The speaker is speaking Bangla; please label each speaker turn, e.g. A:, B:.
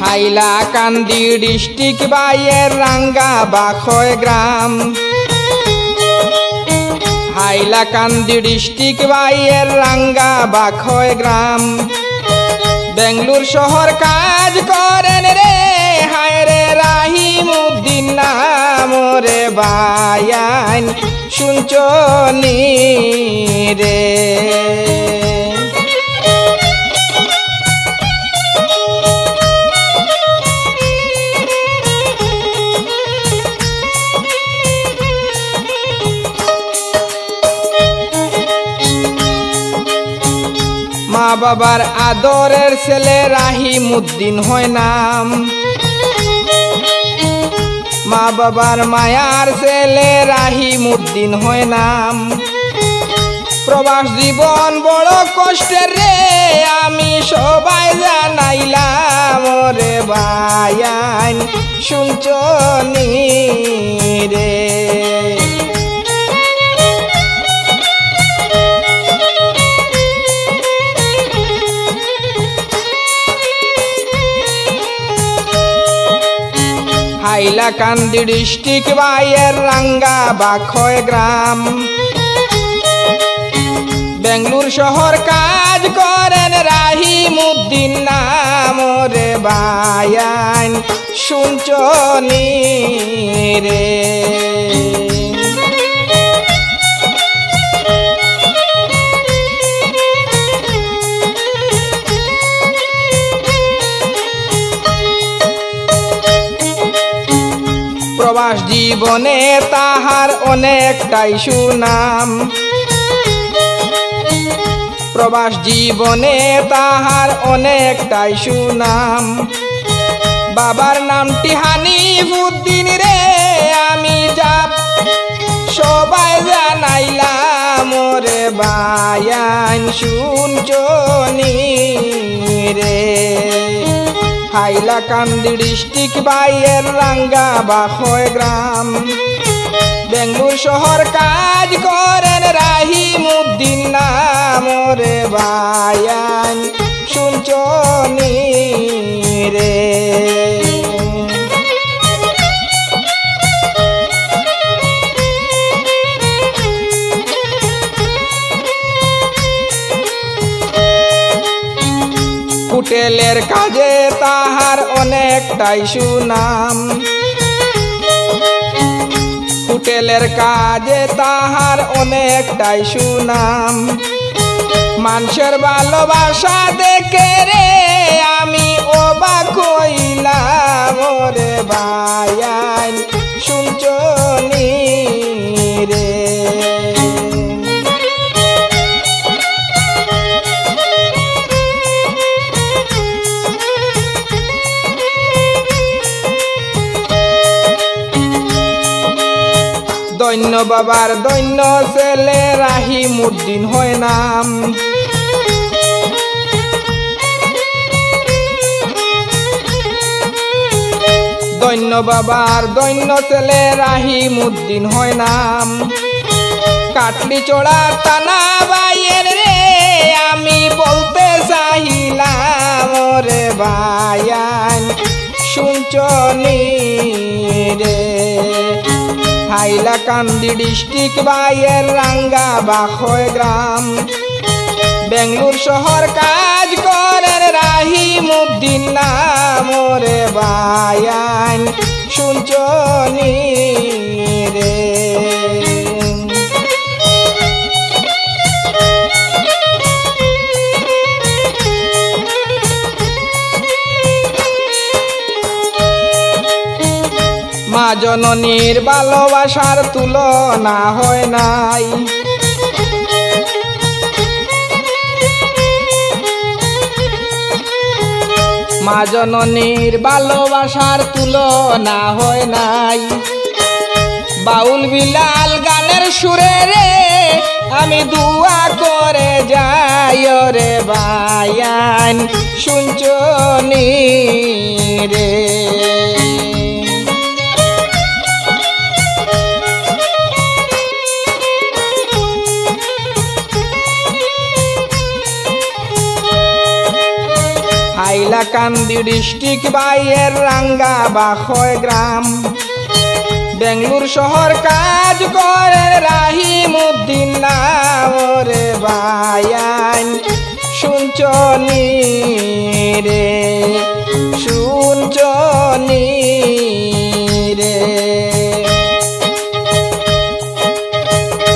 A: হাইলাকান্দি ডিস্ট্রিক্ট বাইয়ের রাঙ্গা বাখয় গ্রাম। হাইলাকান্দি ডিস্ট্রিক্ট বাইয়ের রাঙ্গা বাখয় গ্রাম। বেঙ্গলুর শহর কাজ করেন রে হায় রে রাহিমউদ্দিন নাম রে বায়ান শুনছনি রে। মা বাবার আদরের ছেলে রাহিমউদ্দিন হয় নাম। মা বাবার মায়ার ছেলে রাহিমউদ্দিন হয় নাম। প্রবাস জীবন বড় কষ্টের রে আমি সবাই জানাইলাম রে বায়ান শুনছনি রে। হাইলাকান্দি ডিস্ট্রিক্ট বাইয়ের রাঙ্গা বাখয় গ্রাম। বেঙ্গলুর শহর কাজ করেন রাহিমউদ্দিন নাম রে বায়ান শুনছনি রে। প্রবাস জীবনে তাহার অনেকটাই সুনাম। প্রবাস জীবনে তাহার অনেকটাই সুনাম। বাবার নামটি হানিফউদ্দিন রে আমি যাব সবাই জানাইলাম রে বায়ান শুনছনি রে। হাইলাকান্দি ডিস্ট্রিক্ট বাইয়ের রাঙ্গা বাখয় গ্রাম। বেঙ্গলুর শহর কাজ করেন রাহিমউদ্দিন নাম রে বায়ান শুনছনি রে। হোটেলের কাজে তাহার অনেকটাই সুনাম। হোটেলের কাজে তাহার অনেকটাই সুনাম। মানুষের ভালোবাসা দেখে রে আমি অবাক হইলাম রে বায়ান শুনছনি রে। দৈন্য বাবার দৈন্য ছেলে রাহিমউদ্দিন হয় নাম। দৈন্য বাবার দৈন্য ছেলে রাহিমউদ্দিন হয় নাম। কাটলি চোড়া টানা বাইয়ের রে আমি বলতে চাইলাম রে বায়ান শুনছনি রে। হাইলাকান্দি ডিস্ট্রিক্ট বাইয়ের রাঙ্গা বাখয় গ্রাম। বেঙ্গলুর শহর কাজ করেন রাহিমউদ্দিন নাম রে বায়ান শুনছনি রে। মা জননীর ভালোবাসার তুলনা হয় নাই। মা জননীর ভালোবাসার তুলনা হয় নাই। বাউল বিলাল গানের সুরে রে আমি দুয়া করে যাই রে বায়ান শুনছনি রে। হাইলাকান্দি ডিস্ট্রিক্ট বাইয়ের রাঙ্গা বাখয় গ্রাম বেঙ্গলুর শহর কাজ করে রাহিমউদ্দিন নাম রে বায়ান শুনছনি রে শুনছনি